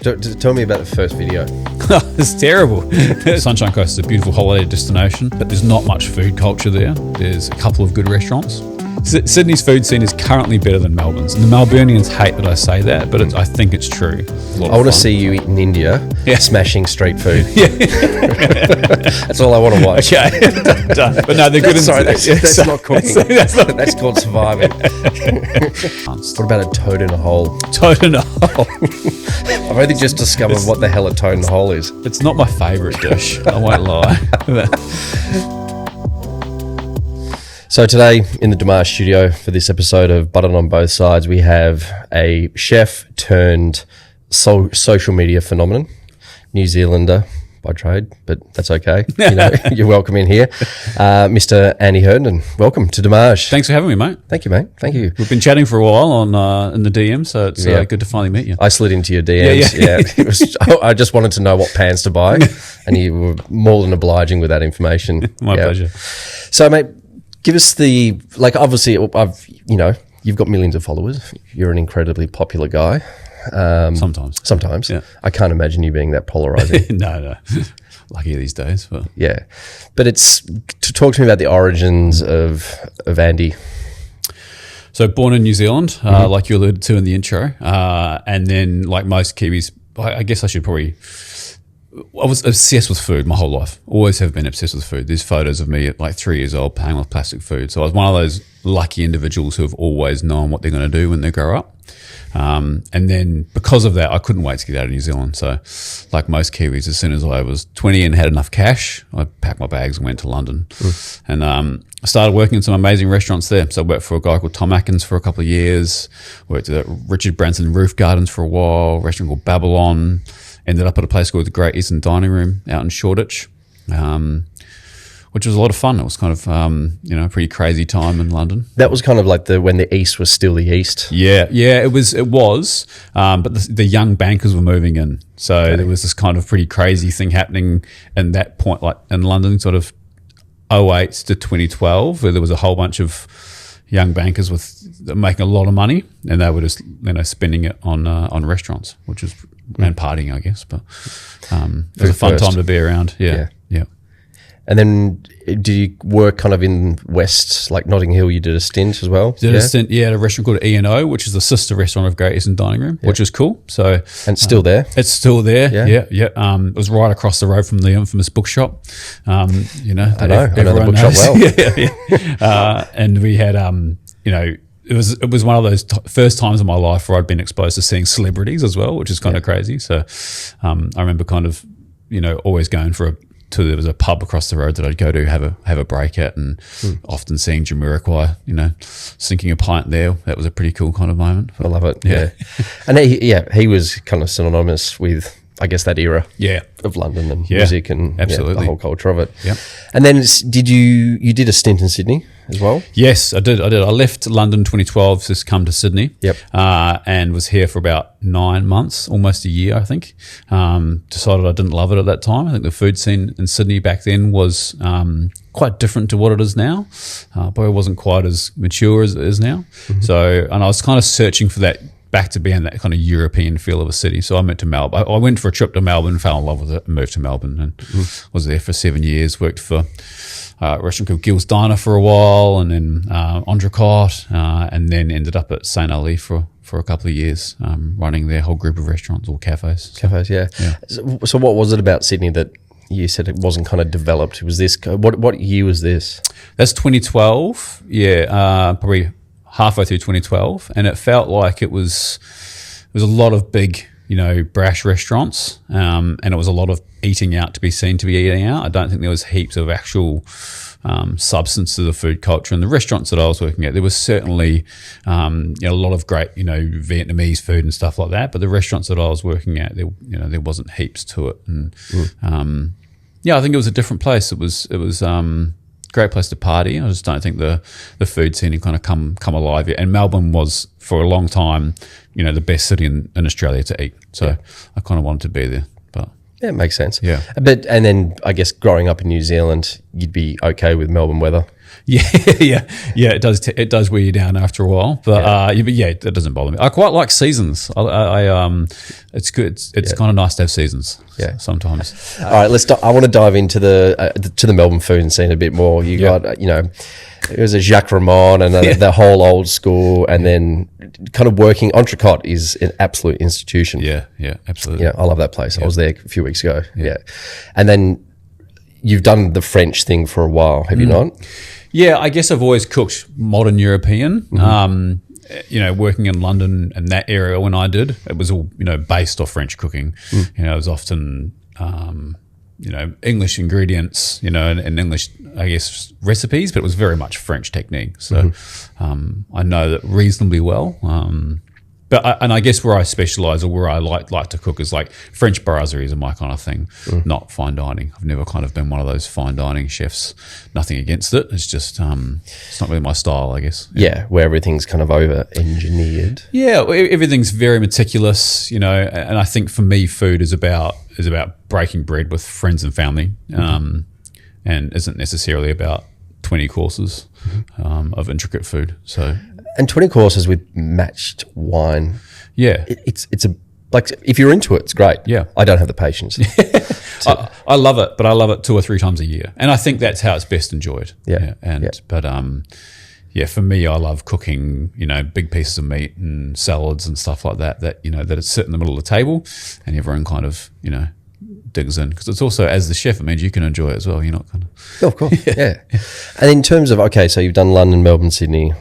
Tell me about the first video. It's terrible. Sunshine Coast is a beautiful holiday destination, but there's not much food culture there. There's a couple of good restaurants. Sydney's food scene is currently better than Melbourne's. And the Melburnians hate that I say that, but I think it's true. I want to see you in India smashing street food. Yeah. That's all I want to watch. Okay, done. But no, they're good. That's not cooking. That's called surviving. What about a toad in a hole? Toad in a hole. I've only just discovered what the hell a toad in a hole is. It's not my favourite dish. I won't lie. So today in the DMARGE studio for this episode of Button on Both Sides, we have a chef turned social media phenomenon, New Zealander by trade, but that's okay. You're welcome in here. Mr. Andy Hearnen, welcome to DMARGE. Thanks for having me, mate. Thank you, mate. Thank you. We've been chatting for a while on in the DM, so it's good to finally meet you. I slid into your DMs. Yeah. I just wanted to know what pans to buy, and you were more than obliging with that information. My pleasure. So, mate, give us obviously, you've got millions of followers. You're an incredibly popular guy. Sometimes. Yeah. I can't imagine you being that polarizing. No. Lucky these days. But. Yeah. But it's to talk to me about the origins of Andy. So born in New Zealand, like you alluded to in the intro. And then like most Kiwis, I guess I was obsessed with food my whole life. Always have been obsessed with food. There's photos of me at like 3 years old playing with plastic food. So I was one of those lucky individuals who have always known what they're going to do when they grow up. And then because of that, I couldn't wait to get out of New Zealand. So like most Kiwis, as soon as I was 20 and had enough cash, I packed my bags and went to London. And I started working in some amazing restaurants there. So I worked for a guy called Tom Atkins for a couple of years, worked at Richard Branson Roof Gardens for a while, a restaurant called Babylon. Ended up at a place called the Great Eastern Dining Room out in Shoreditch, which was a lot of fun. It was kind of, a pretty crazy time in London. That was kind of like when the East was still the East. Yeah, it was. But the young bankers were moving in. So there was this kind of pretty crazy thing happening in that point, like in London, sort of 2008 to 2012, where there was a whole bunch of young bankers making a lot of money, and they were just spending it on restaurants, which was and partying, I guess. But it was a fun time to be around. Yeah. And then did you work kind of in West, like Notting Hill? You did a stint as well. Did a stint, at a restaurant called E&O, which is the sister restaurant of Great Eastern Dining Room, which is cool. So and it's still there. It's still there. Yeah. It was right across the road from the infamous bookshop. I know the bookshop well. And we had It was one of those first times in my life where I'd been exposed to seeing celebrities as well, which is kind of crazy. So I remember kind of, always going there was a pub across the road that I'd go to have a break at, and often seeing Jamiroquai, sinking a pint there. That was a pretty cool kind of moment. I love it. Yeah. And he was kind of synonymous with, I guess, that era of London and music and the whole culture of it. Yep. And then you did a stint in Sydney as well? Yes, I did. I left London 2012 to come to Sydney. Yep. And was here for about 9 months, almost a year, I think. Decided I didn't love it at that time. I think the food scene in Sydney back then was quite different to what it is now. Probably wasn't quite as mature as it is now. Mm-hmm. So, and I was kind of searching for that, back to being that kind of European feel of a city. So I went to Melbourne. I went for a trip to Melbourne, fell in love with it, and moved to Melbourne, and was there for 7 years. Worked for a restaurant called Gil's Diner for a while, and then Andrecott, and then ended up at St. Ali for a couple of years, running their whole group of restaurants or cafes. Cafes, yeah. So what was it about Sydney that you said it wasn't kind of developed? Was this what year was this? That's 2012. Probably halfway through 2012, and it felt like it was a lot of big, brash restaurants, and it was a lot of eating out to be seen to be eating out. I don't think there was heaps of actual substance to the food culture. In the restaurants that I was working at, there was certainly a lot of great Vietnamese food and stuff like that, but the restaurants that I was working at, there wasn't heaps to it. And I think it was a different place. It was great place to party. I just don't think the food scene had kind of come alive yet. And Melbourne was, for a long time, the best city in Australia to eat. So I kind of wanted to be there. But it makes sense. Yeah. And then I guess growing up in New Zealand, you'd be okay with Melbourne weather. Yeah, yeah. It does. It does wear you down after a while, but it doesn't bother me. I quite like seasons. It's good. It's kind of nice to have seasons. Yeah. Sometimes. All right, I want to dive into the Melbourne food scene a bit more. You got it was a Jacques Ramon and the whole old school, and then kind of working. Entrecôte is an absolute institution. Yeah, absolutely. Yeah, I love that place. I was there a few weeks ago. Yeah, and then you've done the French thing for a while, have you not? Yeah, I guess I've always cooked modern European. Working in London and that area when I did, it was all based off French cooking. It was often English ingredients, and English, I guess, recipes, but it was very much French technique. So I know that reasonably well. But I guess where I specialise or where I like to cook is like French brasseries are my kind of thing, not fine dining. I've never kind of been one of those fine dining chefs. Nothing against it. It's just it's not really my style, I guess. Yeah, where everything's kind of over engineered. Yeah, everything's very meticulous, and I think for me, food is about breaking bread with friends and family, and isn't necessarily about 20 courses of intricate food. So. And 20 courses with matched wine. Yeah. It's like, if you're into it, it's great. Yeah. I don't have the patience. I love it, but I love it 2 or 3 times a year. And I think that's how it's best enjoyed. But for me, I love cooking, big pieces of meat and salads and stuff like that, that it's sit in the middle of the table and everyone kind of, digs in. Because it's also, as the chef, it means you can enjoy it as well. You're not kind of... Oh, of course, yeah. And in terms of, so you've done London, Melbourne, Sydney.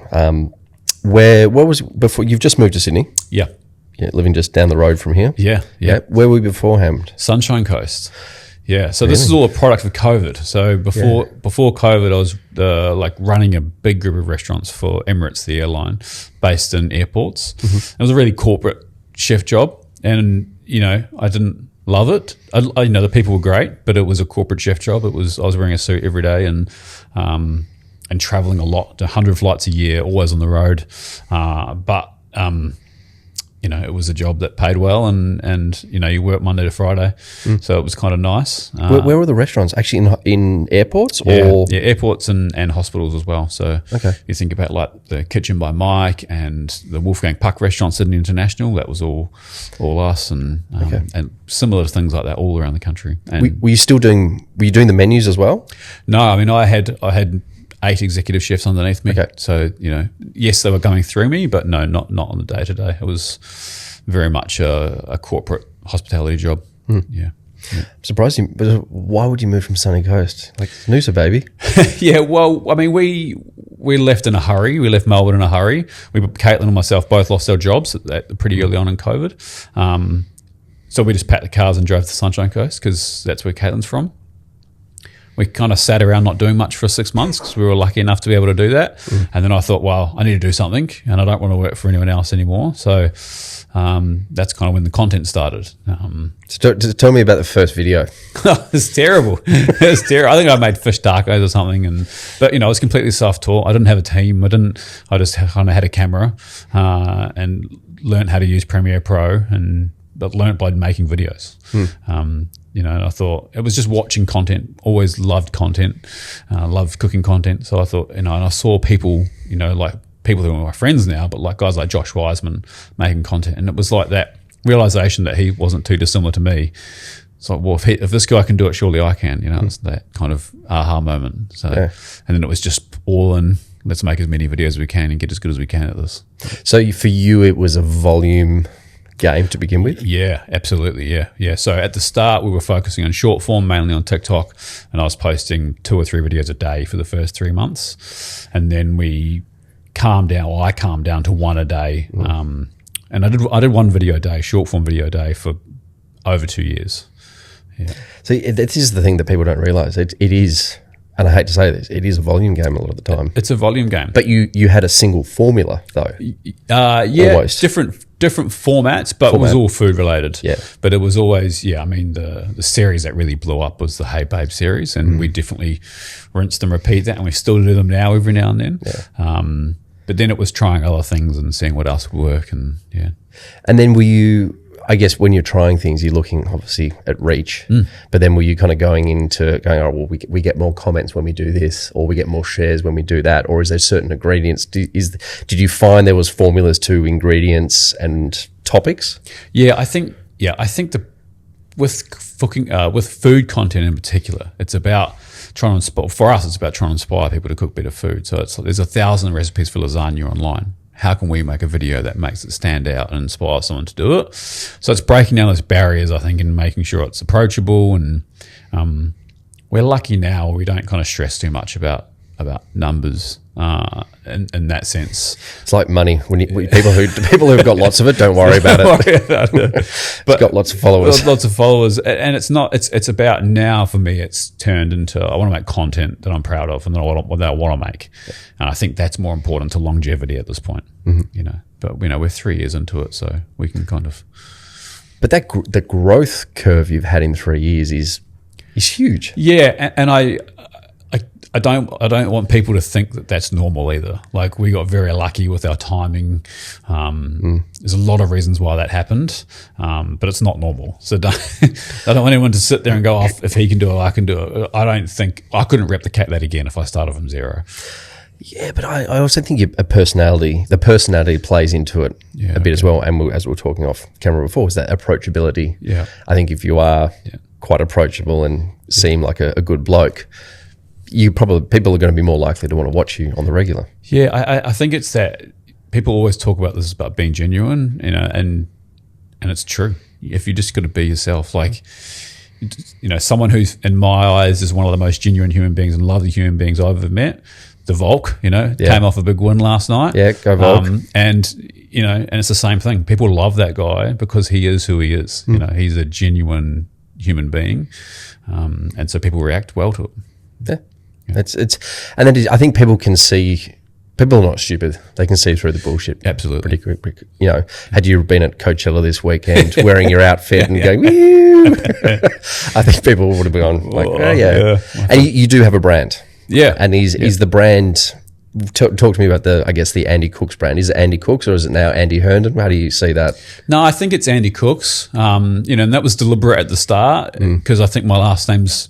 Where was before? You've just moved to Sydney. Yeah, living just down the road from here. Yeah. Where were you beforehand? Sunshine Coast. Yeah, so this is all a product of COVID. So before COVID, I was running a big group of restaurants for Emirates, the airline, based in airports. It was a really corporate chef job, and I didn't love it. The people were great, but it was a corporate chef job. I was wearing a suit every day and traveling a lot, 100 flights a year, always on the road. But it was a job that paid well, and you work Monday to Friday, so it was kind of nice. Where were the restaurants? Actually, in airports, or airports and hospitals as well. So you think about like the Kitchen by Mike and the Wolfgang Puck restaurant, Sydney International. That was all us, and similar things like that all around the country. And were you still doing? Were you doing the menus as well? No, I mean I had 8 executive chefs underneath me. Okay. So, yes, they were going through me, but no, not on the day-to-day. It was very much a corporate hospitality job. Yeah. I'm surprised you, but why would you move from Sunny Coast? Like, Noosa, baby. Yeah, well, I mean, we left in a hurry. We left Melbourne in a hurry. Caitlin and myself both lost our jobs pretty early on in COVID. So we just packed the cars and drove to the Sunshine Coast because that's where Caitlin's from. We kind of sat around not doing much for 6 months because we were lucky enough to be able to do that. And then I thought, well, I need to do something and I don't want to work for anyone else anymore. So that's kind of when the content started. So tell me about the first video. It's terrible. It's terrible. I think I made fish tacos or something. But I was completely self-taught. I didn't have a team. I just kind of had a camera and learned how to use Premiere Pro but learned by making videos. And I thought it was just watching content, always loved content, loved cooking content. So I thought, and I saw people, like people who are my friends now, but like guys like Josh Wiseman making content. And it was like that realization that he wasn't too dissimilar to me. It's like, well, if this guy can do it, surely I can, it's that kind of aha moment. So, and then it was just all in, let's make as many videos as we can and get as good as we can at this. So for you, it was a volume game to begin with? Yeah, absolutely. Yeah. So at the start, we were focusing on short form, mainly on TikTok, and I was posting 2 or 3 videos a day for the first 3 months. And then I calmed down to 1 a day. And I did 1 video a day, short form video a day for over 2 years. Yeah. See, this is the thing that people don't realize. It is, and I hate to say this, it is a volume game a lot of the time. It's a volume game. But you had a single formula though. Almost. Different formats, but it was all food related. Yeah. But it was always, the series that really blew up was the Hey Babe series, and we definitely rinse and repeat that, and we still do them now every now and then. Yeah. But then it was trying other things and seeing what else would work, and yeah. And then were you, I guess when you're trying things, you're looking obviously at reach, but then were you kind of going, oh, well, we get more comments when we do this, or we get more shares when we do that, or is there certain ingredients? Did you find there was formulas to ingredients and topics? Yeah, I think with cooking, with food content in particular, it's about trying to inspire. For us, it's about trying to inspire people to cook better food. So there's 1,000 recipes for lasagna online. How can we make a video that makes it stand out and inspire someone to do it? So it's breaking down those barriers, I think, and making sure it's approachable. And we're lucky now we don't kind of stress too much about numbers in that sense. It's like money. People who've got lots of it, don't worry about it. But it's got lots of followers. Lots of followers, and it's not. It's about now for me. It's turned into I want to make content that I'm proud of and that I want to make, and I think that's more important to longevity at this point. But we're 3 years into it, so we can kind of. But the growth curve you've had in 3 years is huge. Yeah, and I don't want people to think that that's normal either. Like, we got very lucky with our timing. There's a lot of reasons why that happened, but it's not normal. So I don't want anyone to sit there and go, oh, if he can do it, I can do it. I don't think I couldn't replicate that again if I started from zero. Yeah, but I also think the personality plays into it a bit as well. And as we were talking off camera before, is that approachability. Yeah, I think if you are quite approachable and seem like a good bloke, people are going to be more likely to want to watch you on the regular. Yeah, I think it's that people always talk about this about being genuine, and it's true. If you just got to be yourself, like, someone who's in my eyes is one of the most genuine human beings and lovely human beings I've ever met. The Volk, came off a big win last night. Yeah, go Volk. And it's the same thing. People love that guy because he is who he is. He's a genuine human being, and so people react well to it. Yeah. And then I think people can see. People are not stupid. They can see through the bullshit. Absolutely. Pretty quick. Had you been at Coachella this weekend wearing your outfit and going, woo, I think people would have gone like, oh yeah. And you do have a brand. Yeah. And is the brand, talk to me about the Andy Cook's brand. Is it Andy Cook's or is it now Andy Hearnen? How do you see that? No, I think it's Andy Cook's. And that was deliberate at the start because I think my last name's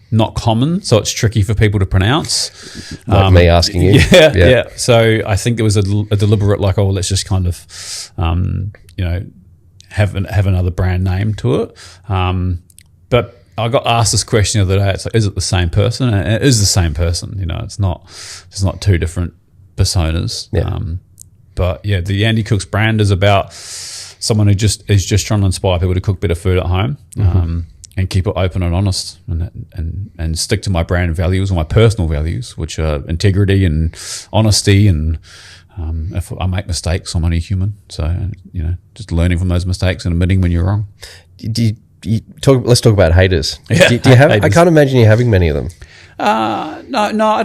not common, so it's tricky for people to pronounce. Like me asking you. Yeah. So I think there was a deliberate, like, oh, let's just kind of, have another brand name to it. But I got asked this question the other day. It's like, is it the same person? And it is the same person. It's not two different personas. Yeah. But yeah, the Andy Cook's brand is about someone who is just trying to inspire people to cook better food at home. And keep it open and honest, and stick to my brand values or my personal values, which are integrity and honesty. And if I make mistakes, I'm only human. So just learning from those mistakes and admitting when you're wrong. Let's talk about haters. Yeah, do you have? haters. I can't imagine you having many of them. No, I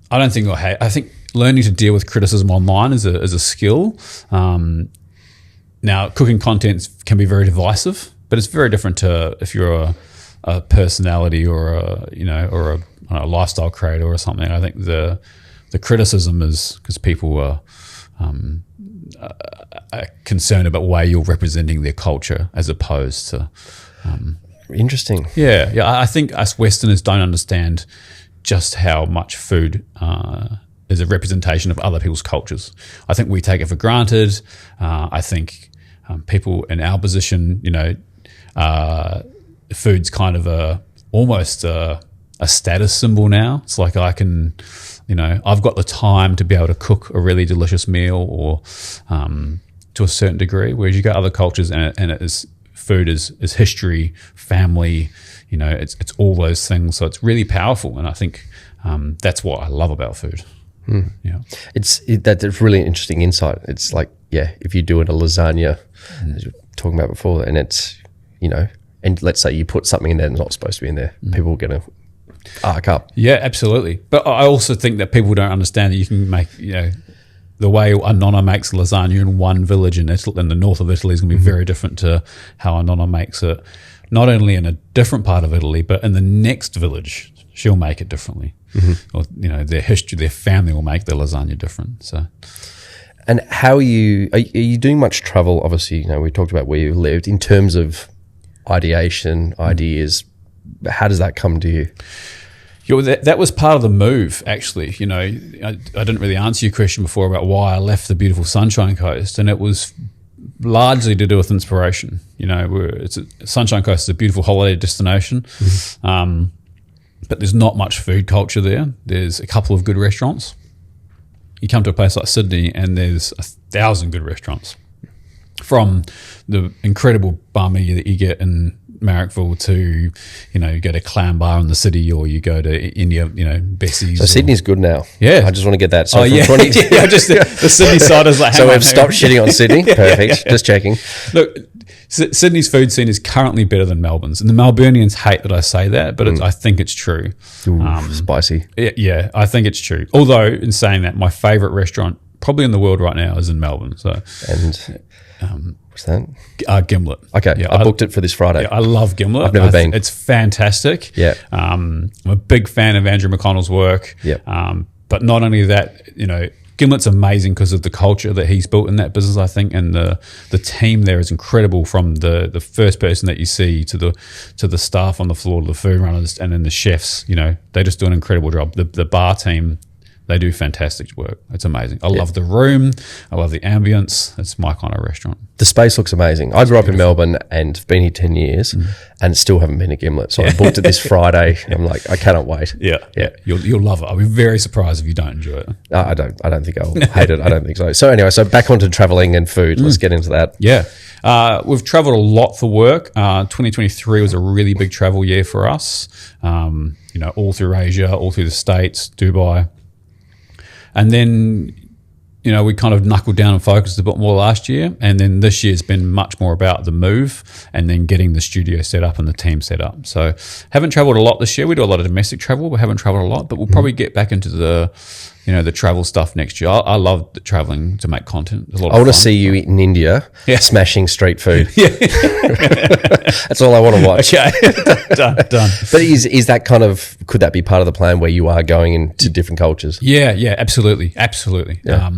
don't think I hate. I think learning to deal with criticism online is a skill. Now, cooking content can be very divisive. But it's very different to if you're a personality or a lifestyle creator or something. I think the criticism is because people are concerned about the way you're representing their culture as opposed to. Interesting. Yeah. I think us Westerners don't understand just how much food is a representation of other people's cultures. I think we take it for granted. I think people in our position, food's kind of almost a status symbol now. It's like I can, I've got the time to be able to cook a really delicious meal or to a certain degree, whereas you got other cultures and it is food is history, family, it's all those things. So it's really powerful. And I think that's what I love about food. Yeah, that's really interesting insight. It's like, if you do it a lasagna, as you were talking about before, and it's, and let's say you put something in there that's not supposed to be in there, people are going to arc up. Yeah, absolutely. But I also think that people don't understand that you can make, the way a nonna makes lasagna in one village in Italy, in the north of Italy, is going to be very different to how a nonna makes it, not only in a different part of Italy, but in the next village, she'll make it differently. Or, their history, their family will make their lasagna different. So, And how are you doing much travel? Obviously, we talked about where you lived. In terms of ideation, ideas, how does that come to you? That was part of the move, actually. I didn't really answer your question before about why I left the beautiful Sunshine Coast, and it was largely to do with inspiration. Sunshine Coast is a beautiful holiday destination, but there's not much food culture there. There's a couple of good restaurants. You come to a place like Sydney and there's 1,000 good restaurants, from the incredible banh mi that you get in Marrickville to, you go to Clown Bar in the city, or you go to India, Bessie's. So Sydney's good now. Yeah. I just want to get that. So yeah. Just the Sydney side is like, so we've stopped shitting on Sydney. Perfect. Just checking. Look, Sydney's food scene is currently better than Melbourne's, and the Melburnians hate that I say that, but I think it's true. Ooh, spicy. Yeah, I think it's true. Although, in saying that, my favourite restaurant probably in the world right now is in Melbourne. So, and what's that? Gimlet. Okay, yeah, I booked it for this Friday. Yeah, I love Gimlet. I've never been. It's fantastic. Yeah, I'm a big fan of Andrew McConnell's work. Yeah, but not only that, Gimlet's amazing because of the culture that he's built in that business, I think, and the team there is incredible, from the first person that you see to the staff on the floor, to the food runners, and then the chefs. They just do an incredible job. The bar team, they do fantastic work. It's amazing. I love the room. I love the ambience. It's my kind of restaurant. The space looks amazing. I grew up in Melbourne and been here 10 years and still haven't been to Gimlet. So I booked it this Friday. I'm like, I cannot wait. Yeah. You'll love it. I'll be very surprised if you don't enjoy it. I don't think I'll hate it. I don't think so. So anyway, back onto traveling and food. Let's get into that. Yeah. We've traveled a lot for work. 2023 was a really big travel year for us. All through Asia, all through the States, Dubai. And then, we kind of knuckled down and focused a bit more last year. And then this year's been much more about the move and then getting the studio set up and the team set up. So haven't traveled a lot this year. We do a lot of domestic travel. We haven't traveled a lot, but we'll probably get back into the travel stuff next year. I love traveling to make content. I want to see you in India smashing street food. Yeah. That's all I want to watch. Okay. Done. But is that could that be part of the plan where you are going into different cultures? Yeah, absolutely. Yeah.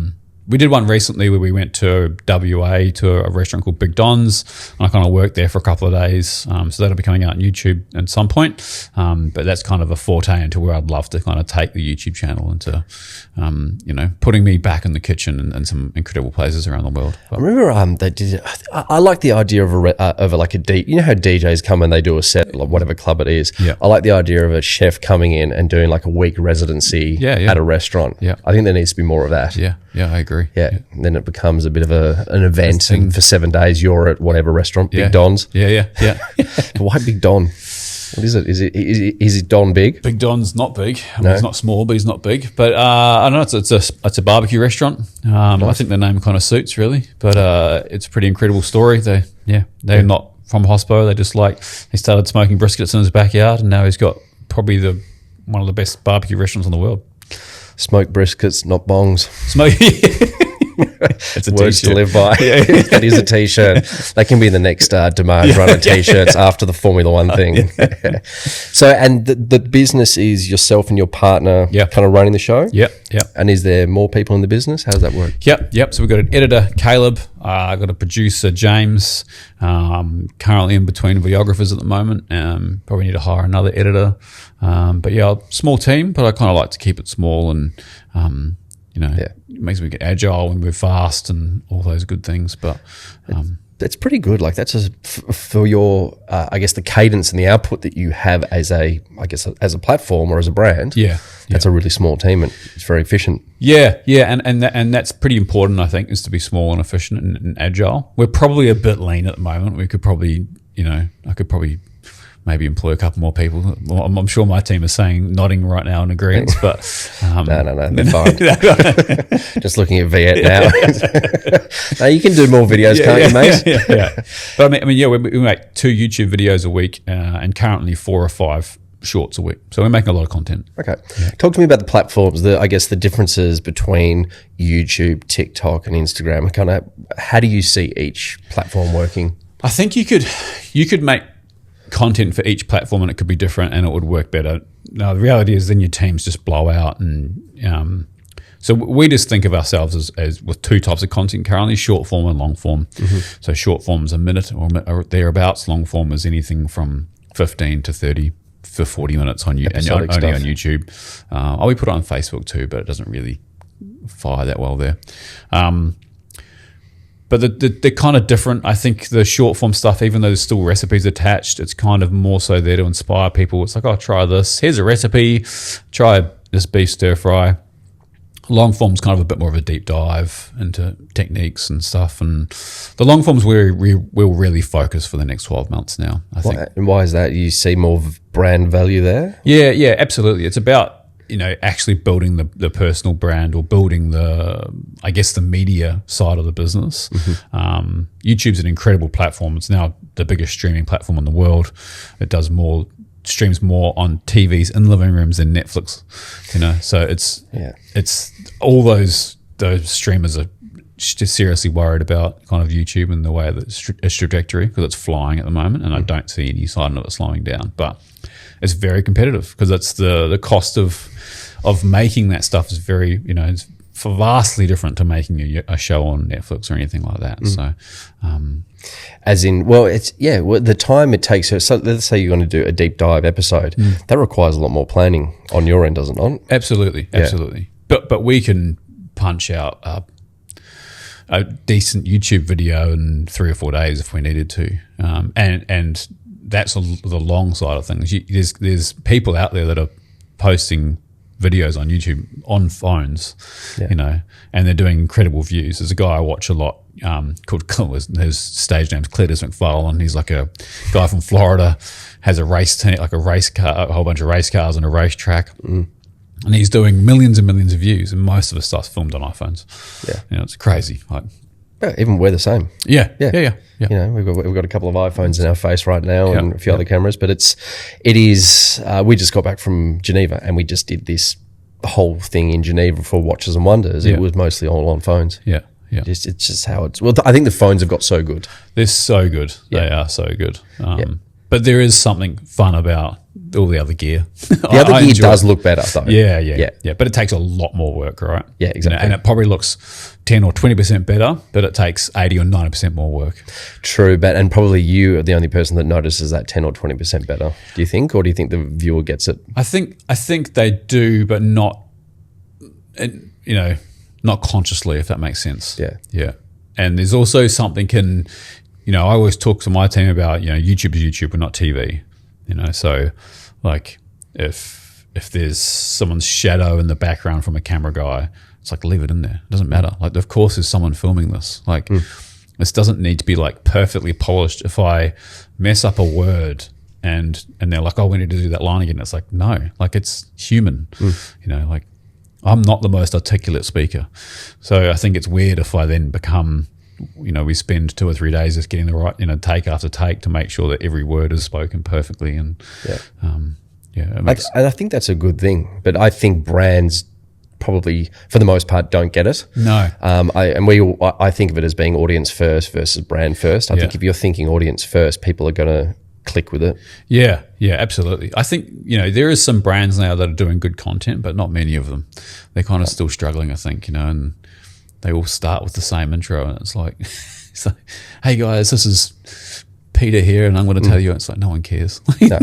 We did one recently where we went to WA to a restaurant called Big Don's, and I kind of worked there for a couple of days. So that'll be coming out on YouTube at some point. But that's kind of a forte into where I'd love to kind of take the YouTube channel into, putting me back in the kitchen and some incredible places around the world. But I remember they did. I like the idea of like a DJ. You know how DJs come and they do a set, like whatever club it is. Yeah. I like the idea of a chef coming in and doing like a week residency at a restaurant. Yeah. I think there needs to be more of that. Yeah, I agree. Yeah. And then it becomes a bit of an event, and for 7 days you're at whatever restaurant, Big Don's. Yeah. Why Big Don? What is it? Is it Don big? Big Don's not big. No. He's not small, but he's not big. But I don't know. It's a barbecue restaurant. Nice. I think the name kind of suits really. But it's a pretty incredible story. They're not from hospo. He started smoking briskets in his backyard, and now he's got probably one of the best barbecue restaurants in the world. Smoke briskets, not bongs. Smoke. It's a words t-shirt to live by. That is a t-shirt. That can be the next DMARGE run of t-shirts after the Formula One thing. So, and the business is yourself and your partner kind of running the show? Yep. And is there more people in the business? How does that work? Yep. So we've got an editor, Caleb. I've got a producer, James. Currently in between videographers at the moment. Probably need to hire another editor. But small team, but I kind of like to keep it small and it makes me get agile and move fast and all those good things. But that's pretty good. Like that's for your, I guess, the cadence and the output that you have as a platform or as a brand. Yeah. That's a really small team and it's very efficient. Yeah. And that's pretty important, I think, is to be small and efficient and agile. We're probably a bit lean at the moment. We could probably, I could probably maybe employ a couple more people. I'm sure my team is nodding right now in agreement, but no, they're fine. Just looking at Viet now. No, you can do more videos, can't you, mate? Yeah. But we make 2 YouTube videos a week and currently 4 or 5 shorts a week. So we're making a lot of content. Okay. Yeah. Talk to me about the platforms, the differences between YouTube, TikTok and Instagram. Kind of how do you see each platform working? I think you could make content for each platform and it could be different and it would work better. Now the reality is then your teams just blow out and So we just think of ourselves as with two types of content currently, short form and long form. So short form is a minute or thereabouts. Long form is anything from 15 to 30 for 40 minutes on YouTube, and only on YouTube. We put it on Facebook too, but it doesn't really fire that well there. But they're kind of different. I think the short form stuff, even though there's still recipes attached, it's kind of more so there to inspire people. It's like, oh, try this. Here's a recipe. Try this beef stir fry. Long form's kind of a bit more of a deep dive into techniques and stuff. And the long form's where we'll really focus for the next 12 months now, I think. And why is that? You see more brand value there? Yeah, absolutely. It's about, actually building the personal brand or building the media side of the business. YouTube's an incredible platform. It's now the biggest streaming platform in the world. It does streams more on TVs in living rooms than Netflix, so it's all those streamers are just seriously worried about kind of YouTube and the way that its trajectory, because it's flying at the moment, and I don't see any sign of it slowing down, but it's very competitive because it's the cost of making that stuff is very, it's vastly different to making a show on Netflix or anything like that. So, as in, the time it takes. So let's say you're going to do a deep dive episode, that requires a lot more planning on your end, doesn't it? Absolutely. But we can punch out a decent YouTube video in 3 or 4 days if we needed to, and that's the long side of things. There's people out there that are posting videos on YouTube on phones, and they're doing incredible views. There's a guy I watch a lot called, his stage name's Cletus McFarlane. He's like a guy from Florida, has a race team, like a race car, a whole bunch of race cars on a racetrack. And he's doing millions and millions of views, and most of the stuff's filmed on iPhones. It's crazy. Even we're the same. Yeah. We've got a couple of iPhones in our face right now, and a few other cameras. But it is. We just got back from Geneva, and we just did this whole thing in Geneva for Watches and Wonders. It was mostly all on phones. It's just how it's. Well, I think the phones have got so good. They're so good. They are so good. But there is something fun about all the other gear. The other gear does look better, though. Yeah. But it takes a lot more work, right? Yeah, exactly. And it probably looks 10 or 20% better, but it takes 80 or 90% more work. True, and probably you are the only person that notices that 10 or 20% better. Do you think, or do you think the viewer gets it? I think they do, but not, not consciously, if that makes sense. Yeah. And there's also something I always talk to my team about, YouTube is YouTube, but not TV. So like if there's someone's shadow in the background from a camera guy, it's like, leave it in there. It doesn't matter. Like, of course there's someone filming this. Like this doesn't need to be like perfectly polished. If I mess up a word and they're like, oh, we need to do that line again. It's like, no, like it's human, like I'm not the most articulate speaker. So I think it's weird if I then become, we spend 2 or 3 days just getting the right, take after take to make sure that every word is spoken perfectly. And I think that's a good thing. But I think brands probably, for the most part, don't get it. No. I think of it as being audience first versus brand first. I think if you're thinking audience first, people are going to click with it. Yeah, absolutely. I think, there is some brands now that are doing good content, but not many of them. They're kind of still struggling, I think, and they all start with the same intro, and it's like, hey guys, this is Peter here, and I'm going to tell you. It's like, no one cares. No.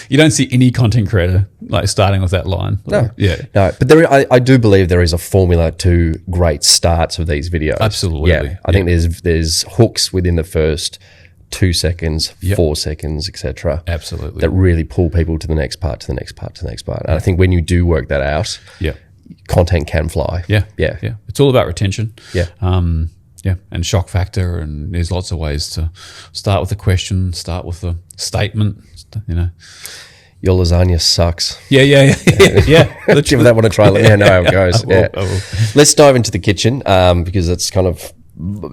You don't see any content creator like starting with that line. No. But I do believe there is a formula to great starts of these videos. Absolutely. I think there's hooks within the first 2 seconds, 4 seconds, etc. Absolutely. That really pull people to the next part, to the next part, to the next part. And I think when you do work that out, content can fly. Yeah. It's all about retention. Yeah. And shock factor, and there's lots of ways to start with a question, start with a statement, Your lasagna sucks. Yeah. Give that one a try. Let me know how it goes. I will. Let's dive into the kitchen because it's kind of,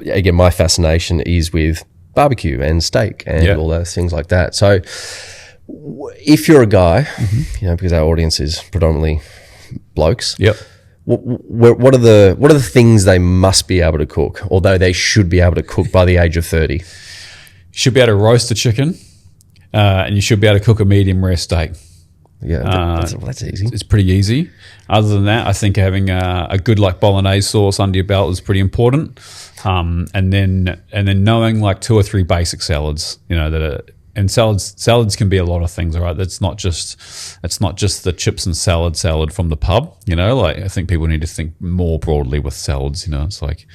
again, my fascination is with barbecue and steak and all those things like that. So if you're a guy, because our audience is predominantly blokes. Yep. What are the things they must be able to cook, although they should be able to cook by the age of 30? You should be able to roast a chicken, and you should be able to cook a medium rare steak. Yeah, that's easy. It's pretty easy. Other than that, I think having a good like bolognese sauce under your belt is pretty important. And then knowing like 2 or 3 basic salads, and salads can be a lot of things, all right? It's not just the chips and salad from the pub, like I think people need to think more broadly with salads, it's like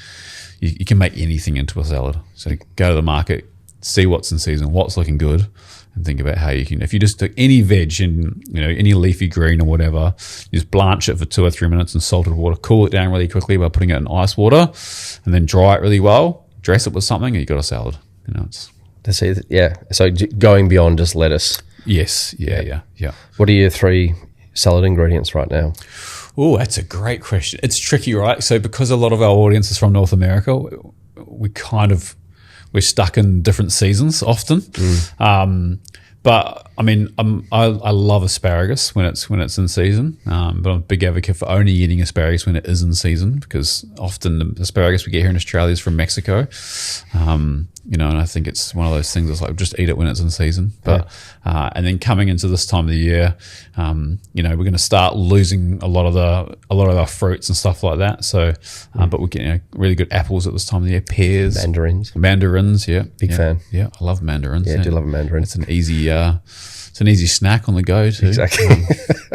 you can make anything into a salad. So go to the market, see what's in season, what's looking good, and think about how you can, if you just took any veg and, any leafy green or whatever, you just blanch it for 2 or 3 minutes in salted water, cool it down really quickly by putting it in ice water, and then dry it really well, dress it with something, and you've got a salad. That's it. Yeah. So going beyond just lettuce. Yes. Yeah. What are your 3 salad ingredients right now? Oh, that's a great question. It's tricky, right? So because a lot of our audience is from North America, we're stuck in different seasons often. But I mean, I love asparagus when it's in season. But I'm a big advocate for only eating asparagus when it is in season, because often the asparagus we get here in Australia is from Mexico. And I think it's one of those things that's like, just eat it when it's in season. But and then coming into this time of the year, we're going to start losing a lot of our fruits and stuff like that. So, but we're getting really good apples at this time of the year, pears, mandarins. Yeah, big fan. Yeah, I love mandarins. Yeah, I do love a mandarin. It's an easy snack on the go too. Exactly.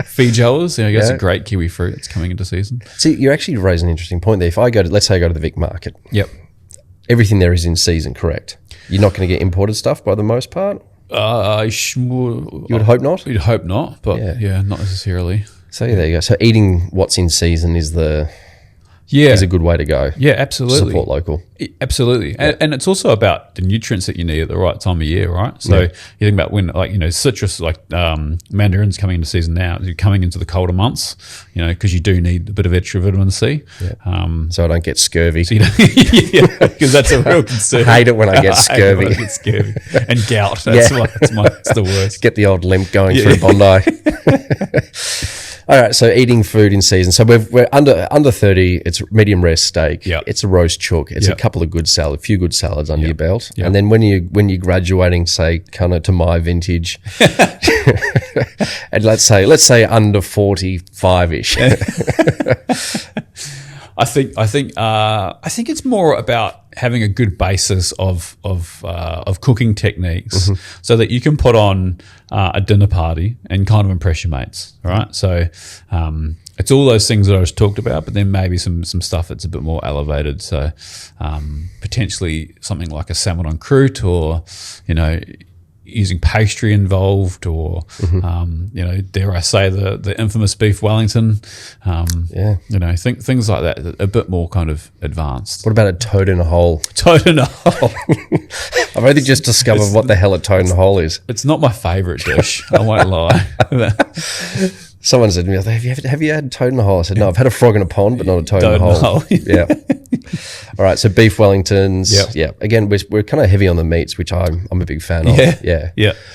Feijoas, that's a great kiwi fruit. It's coming into season. See, you actually raise an interesting point there. If let's say I go to the Vic Market. Yep. Everything there is in season, correct? You're not going to get imported stuff by the most part? You would hope not? You'd hope not, but not necessarily. So there you go. So eating what's in season is a good way to go. Yeah, absolutely. Support local. Absolutely. Yeah. And it's also about the nutrients that you need at the right time of year, right? So you think about when, citrus, mandarins coming into season now, you're coming into the colder months, because you do need a bit of extra vitamin C. Yeah. So I don't get scurvy. Because that's a real concern. I hate it when I get scurvy. And gout. That's the worst. Get the old limp going through Bondi. All right, so eating food in season. So we're under 30. It's medium rare steak. Yep. It's a roast chook. It's a couple of a few good salads under your belt. Yep. And then when you're graduating, say kind of to my vintage, and let's say under 45ish. I think it's more about having a good basis of cooking techniques, so that you can put on a dinner party and kind of impress your mates, right? So it's all those things that I just talked about, but then maybe some stuff that's a bit more elevated. So potentially something like a salmon en croûte, or using pastry involved, or dare I say the infamous beef Wellington, things like that, a bit more kind of advanced. What about a toad in a hole? Toad in a hole. I've only just discovered what the hell a toad in a hole is. It's not my favourite dish. I won't lie. Someone said to me, have you had toad in a hole? I said, no, I've had a frog in a pond, but not a toad in a hole. Yeah. All right, so beef Wellingtons. Yep. Yeah. Again, we're kind of heavy on the meats, which I'm a big fan of. Yeah.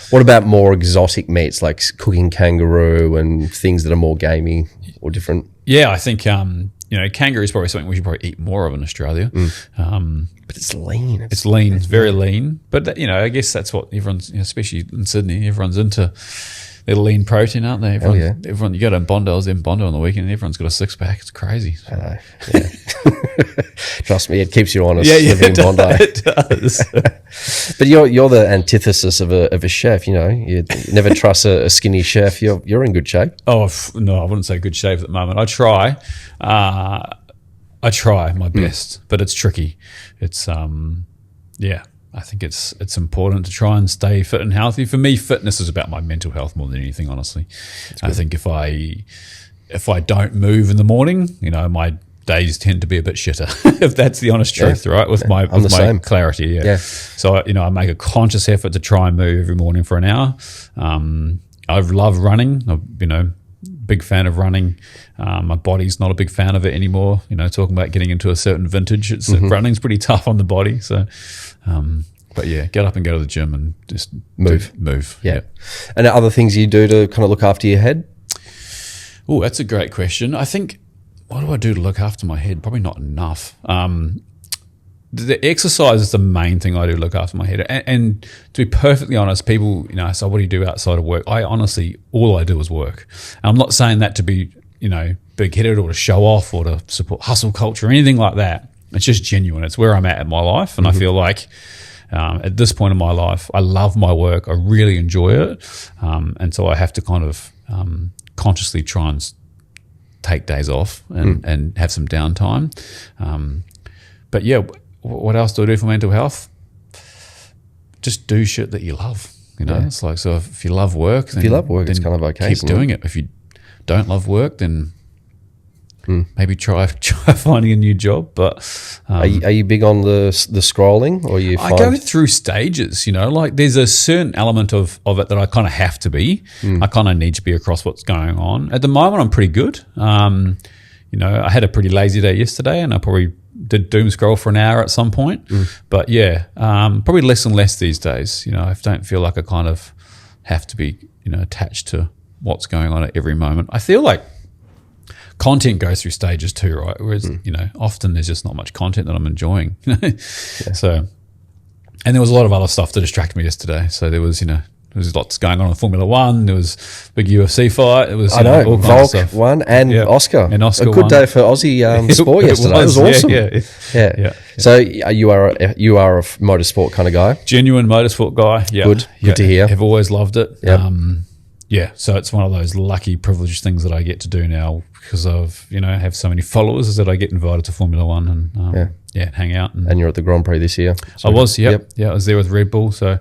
What about more exotic meats, like cooking kangaroo and things that are more gamey or different? Yeah, I think kangaroo is probably something we should probably eat more of in Australia. But it's lean. It's lean. It's very lean. But I guess that's what everyone's, especially in Sydney, everyone's into. They're lean protein, aren't they? Everyone, you go to Bondi, I was in Bondi on the weekend, and everyone's got a 6-pack. It's crazy. I know. Yeah. Trust me, it keeps you honest living in Bondi. It does. But you're the antithesis of a chef. You never trust a skinny chef. You're in good shape. Oh no, I wouldn't say good shape at the moment. I try. I try my best, but it's tricky. It's I think it's important to try and stay fit and healthy. For me, fitness is about my mental health more than anything, honestly. I think if I don't move in the morning, my days tend to be a bit shitter, if that's the honest truth, right? With my clarity, yeah. So, I make a conscious effort to try and move every morning for an hour. I love running. I've big fan of running. My body's not a big fan of it anymore. Talking about getting into a certain vintage, running's pretty tough on the body. So, but yeah, get up and go to the gym and just move. Yeah. And other things you do to kind of look after your head? Oh, that's a great question. I think, what do I do to look after my head? Probably not enough. the exercise is the main thing I do look after my head. And to be perfectly honest, people, so what do you do outside of work? I honestly, all I do is work. And I'm not saying that to be, big-headed or to show off or to support hustle culture or anything like that. It's just genuine. It's where I'm at in my life. And I feel like at this point in my life, I love my work. I really enjoy it. And so I have to kind of consciously try and take days off and have some downtime. But yeah, what else do I do for mental health? Just do shit that you love. It's like, so if you love work, then it's kind of okay. Keep doing it. If you don't love work, then maybe try finding a new job. But are you big on the scrolling, or you? I go through stages. Like there's a certain element of it that I kind of have to be. I kind of need to be across what's going on. At the moment, I'm pretty good. I had a pretty lazy day yesterday, and I probably did doom scroll for an hour at some point. But yeah, probably less and less these days. I don't feel like I kind of have to be attached to what's going on at every moment. I feel like content goes through stages too, right? Whereas, often there's just not much content that I'm enjoying. So, and there was a lot of other stuff to distract me yesterday. So there was, there was lots going on in Formula One. There was a big UFC fight. It was, all kinds of Volk stuff. won and Oscar. And Oscar a good won. Day for Aussie sport yesterday. It was awesome. Yeah. So you are a motorsport kind of guy? Genuine motorsport guy. Yeah. Good to hear. I've always loved it. Yep. So it's one of those lucky, privileged things that I get to do now because of, have so many followers, is that I get invited to Formula One and hang out. And you're at the Grand Prix this year? I was, yeah, I was there with Red Bull. So,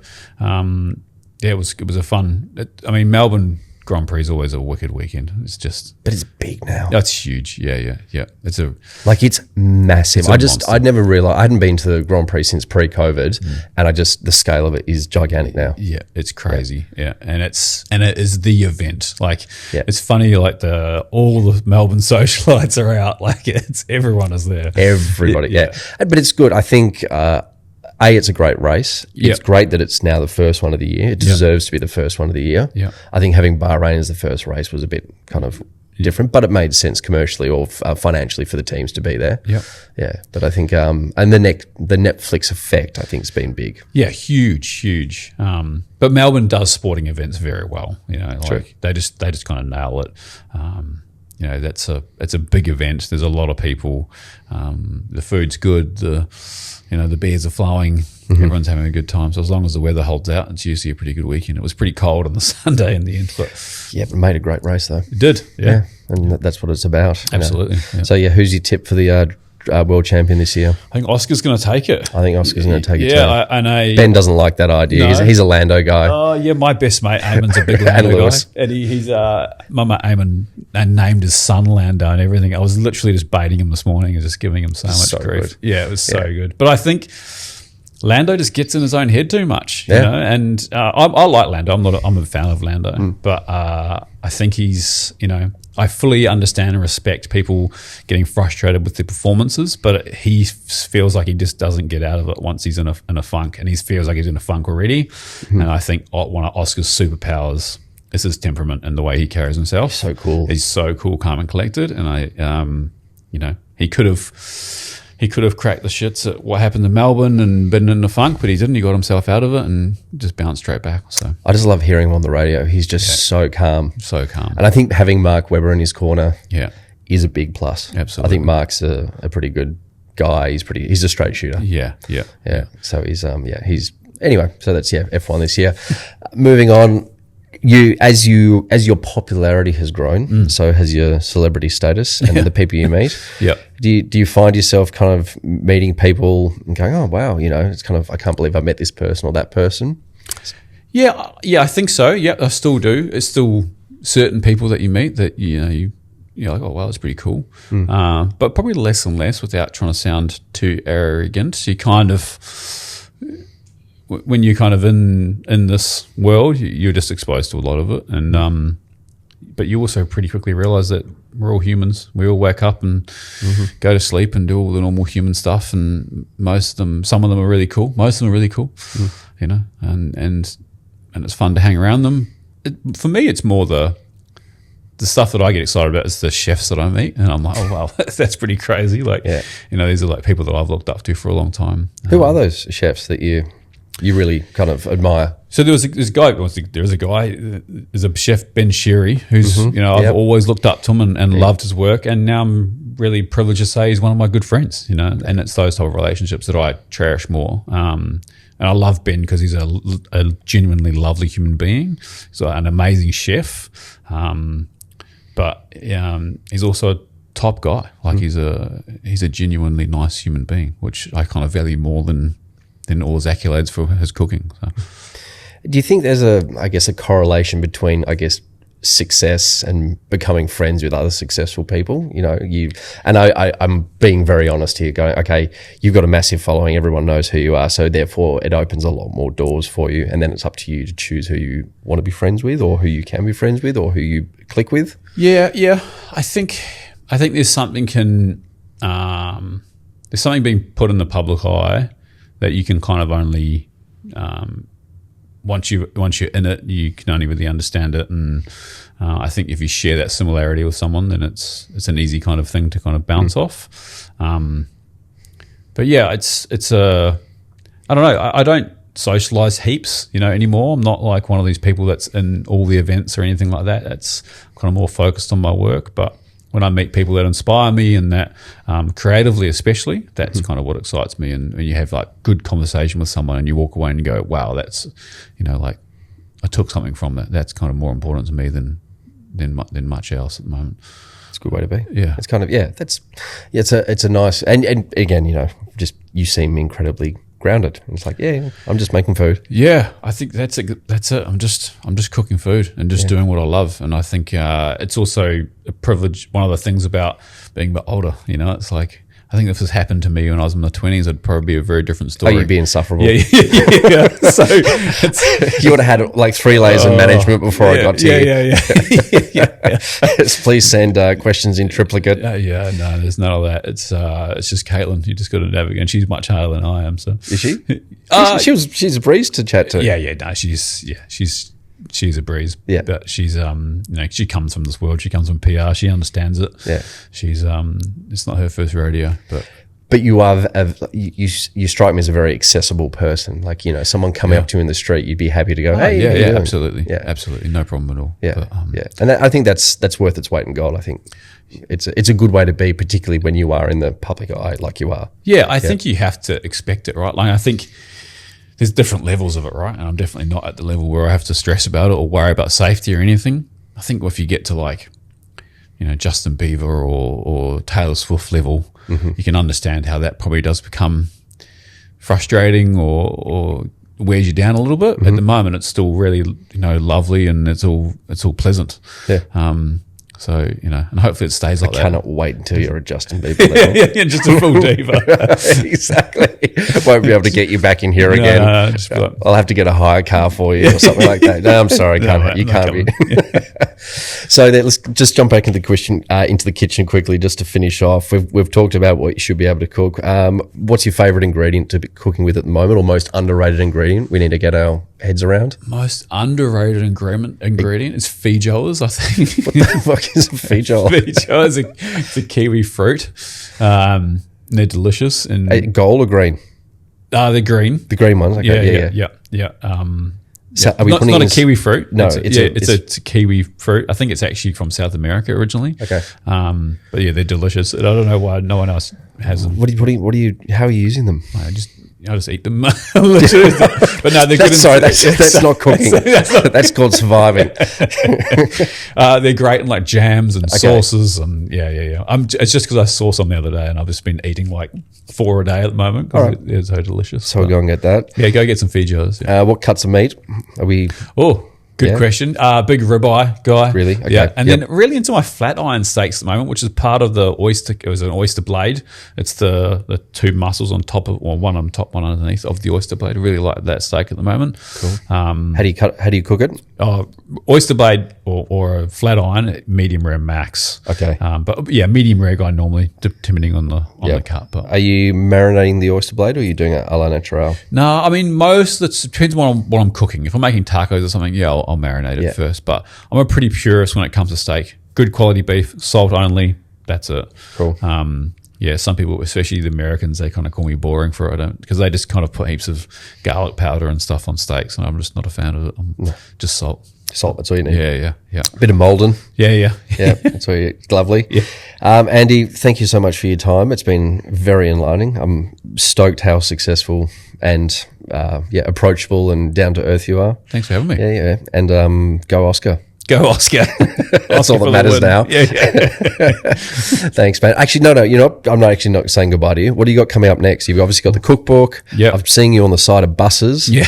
it was a fun. Melbourne Grand Prix is always a wicked weekend. It's just, but it's big now. That's huge. Yeah. It's it's massive. Monster. I'd never realized. I hadn't been to the Grand Prix since pre-COVID, and the scale of it is gigantic now. Yeah, it's crazy. Yeah, and it is the event. It's funny. All the Melbourne socialites are out. Everyone is there. Everybody. Yeah. But it's good. I think. It's a great race. It's great that it's now the first one of the year. It deserves to be the first one of the year. Yeah. I think having Bahrain as the first race was a bit kind of different, but it made sense commercially or financially for the teams to be there. Yeah. But I think, and the Netflix effect, I think, has been big. Yeah, huge. But Melbourne does sporting events very well. True. They just kind of nail it. It's a big event. There's a lot of people. The food's good. The beers are flowing. Everyone's having a good time. So as long as the weather holds out, it's usually a pretty good weekend. It was pretty cold on the Sunday in the end, but it made a great race though. It did, yeah. And that's what it's about. Absolutely. Yeah. So who's your tip for the world champion this year? I think Oscar's going to take it. I think Oscar's going to take it too. Yeah, I know. Ben doesn't like that idea. No. He's a Lando guy. Oh, yeah, my best mate, Eamon's a big Lando guy. And he's, my mate Eamon named his son Lando and everything. I was literally just baiting him this morning and just giving him so much grief. Good. Yeah, it was so good. But I think Lando just gets in his own head too much, you know. And I like Lando. I'm a fan of Lando, but I think he's, I fully understand and respect people getting frustrated with the performances, but he feels like he just doesn't get out of it once he's in a funk, and he feels like he's in a funk already. And I think one of Oscar's superpowers is his temperament and the way he carries himself. He's so cool. He's so cool, calm and collected, and he could have cracked the shits at what happened in Melbourne and been in the funk, but he didn't. He got himself out of it and just bounced straight back. So I just love hearing him on the radio. He's just so calm. So calm. And I think having Mark Webber in his corner is a big plus. Absolutely. I think Mark's a pretty good guy. He's a straight shooter. Yeah. So he's anyway, so that's F1 this year. Moving on. As your popularity has grown, so has your celebrity status and the people you meet. Do you find yourself kind of meeting people and going, oh wow, it's kind of, I can't believe I met this person or that person? Yeah, I think so. Yeah, I still do. It's still certain people that you meet that you're like, oh wow, that's pretty cool. But probably less and less, without trying to sound too arrogant. You kind of, when you're kind of in this world, you're just exposed to a lot of it, and but you also pretty quickly realize that we're all humans. We all wake up and go to sleep and do all the normal human stuff, and some of them are really cool. Most of them are really cool, and it's fun to hang around them. For me, it's more the the stuff that I get excited about is the chefs that I meet, and I'm like, oh wow, that's pretty crazy. Like, these are like people that I've looked up to for a long time. Who are those chefs that you really kind of admire? So there's a guy, there's a chef, Ben Sherry, who's, I've always looked up to him and loved his work. And now I'm really privileged to say he's one of my good friends, and it's those type of relationships that I cherish more. And I love Ben because he's a genuinely lovely human being. He's an amazing chef. But he's also a top guy. Like he's a genuinely nice human being, which I kind of value more than all his accolades for his cooking. So. Do you think there's a correlation between, success and becoming friends with other successful people? I'm being very honest here, going, okay, you've got a massive following, everyone knows who you are, so therefore it opens a lot more doors for you, and then it's up to you to choose who you want to be friends with, or who you can be friends with, or who you click with. Yeah. I think there's something there's something being put in the public eye that you can kind of only once you're in it, you can only really understand it. And I think if you share that similarity with someone, then it's an easy kind of thing to kind of bounce off. But yeah, it's I don't know. I don't socialize heaps, anymore. I'm not like one of these people that's in all the events or anything like that. It's kind of more focused on my work. But when I meet people that inspire me and that creatively especially, that's kind of what excites me. And when you have like good conversation with someone and you walk away and you go, wow, that's, like I took something from that. That's kind of more important to me than much else at the moment. It's a good way to be. Yeah. It's kind of, it's a nice, and again, just you seem incredibly grounded. It's like, I'm just making food. Yeah, I think that's it. I'm just cooking food and just doing what I love. And I think it's also a privilege. One of the things about being a bit older, it's like, I think if this happened to me when I was in my 20s, it'd probably be a very different story. Oh, you'd be insufferable. Yeah. So you would have had like 3 layers of management before I got to you. Yeah. Please send questions in triplicate. No, there's none of that. It's just Caitlin. You just got to navigate. And she's much harder than I am. So is she? She's a breeze to chat to. Yeah. No, she's a breeze. Yeah, but she's she comes from this world. She comes from PR. She understands it. Yeah, she's it's not her first rodeo, but you are you strike me as a very accessible person. Like someone coming up to you in the street, you'd be happy to go, hey, absolutely, absolutely, no problem at all. Yeah, and I think that's worth its weight in gold. I think it's a good way to be, particularly when you are in the public eye, like you are. Yeah, I think you have to expect it, right? Like I think there's different levels of it, right? And I'm definitely not at the level where I have to stress about it or worry about safety or anything. I think if you get to like, Justin Bieber or Taylor Swift level, you can understand how that probably does become frustrating or wears you down a little bit. At the moment, it's still really, lovely and it's all pleasant. Yeah. So, and hopefully it stays like that. I cannot wait until you're a Justin Bieber level. yeah, just a full diva. Exactly. Won't be able to get you back in here again. No, I'll have to get a hire car for you or something like that. No, I'm sorry, you can't be. So let's just jump back into the kitchen quickly, just to finish off. We've talked about what you should be able to cook. What's your favourite ingredient to be cooking with at the moment, or most underrated ingredient we need to get our heads around? Most underrated ingredient is feijoas, I think. What the fuck is a feijoa? Feijoa is it's a kiwi fruit. They're delicious. And gold or green? They're green. The green ones. Okay. Yeah. So are we not a kiwi fruit. No, it's a kiwi fruit. I think it's actually from South America originally. Okay. But yeah, they're delicious. And I don't know why no one else has them. How are you using them? I just eat them. But no, they're good. Sorry, that's not cooking. That's called surviving. They're great in like jams and sauces and yeah. It's just because I saw some the other day and I've just been eating like 4 a day at the moment because they're so delicious. So we'll go and get that. Yeah, go get some feijoas. Yeah. What cuts of meat are we? Good question. Big ribeye guy. Really? Okay. Yeah. And then really into my flat iron steaks at the moment, which is part of the oyster. It was an oyster blade. It's the 2 muscles on top of, or one on top, one underneath of the oyster blade. I really like that steak at the moment. Cool. How do you cook it? Oyster blade or a flat iron, medium rare max. Okay. But yeah, medium rare guy normally, depending on the cut. But are you marinating the oyster blade or are you doing it a la natural? No, I mean it depends on what I'm cooking. If I'm making tacos or something, I'll marinate it first. But I'm a pretty purist when it comes to steak. good quality beef, salt only. That's it. Cool. Yeah, some people, especially the Americans, they kind of call me boring for it because they just kind of put heaps of garlic powder and stuff on steaks, and I'm just not a fan of it. Just salt. Salt, that's all you need. Yeah. Bit of Malden. Yeah. Yeah, that's all you, lovely. Yeah. Andy, thank you so much for your time. It's been very enlightening. I'm stoked how successful and approachable and down to earth you are. Thanks for having me. Yeah. And go Oscar. Go Oscar. That's all that matters now. Yeah. Thanks, man. Actually, no. You know, I'm not saying goodbye to you. What do you got coming up next? You've obviously got the cookbook. Yeah. I'm seeing you on the side of buses. Yeah.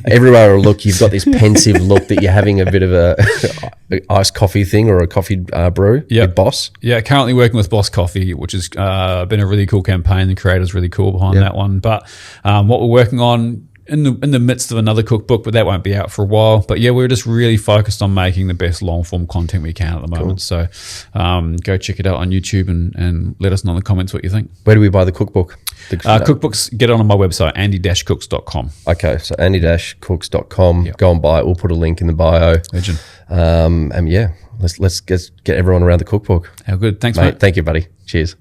Everywhere I look, you've got this pensive look that you're having a bit of a iced coffee thing or a coffee brew with Boss. Yeah, currently working with Boss Coffee, which has been a really cool campaign. The creator's really cool behind that one. But what we're working on in the midst of another cookbook, but that won't be out for a while. But yeah, we're just really focused on making the best long form content we can at the moment. So go check it out on YouTube and let us know in the comments what you think. Where do we buy the cookbook? Cookbooks, get on my website, andy-cooks.com. Okay, so andy-cooks.com. Yep. Go and buy it. We'll put a link in the bio. Legend. And yeah, let's get everyone around the cookbook. How good. Thanks, mate. Thank you, buddy. Cheers.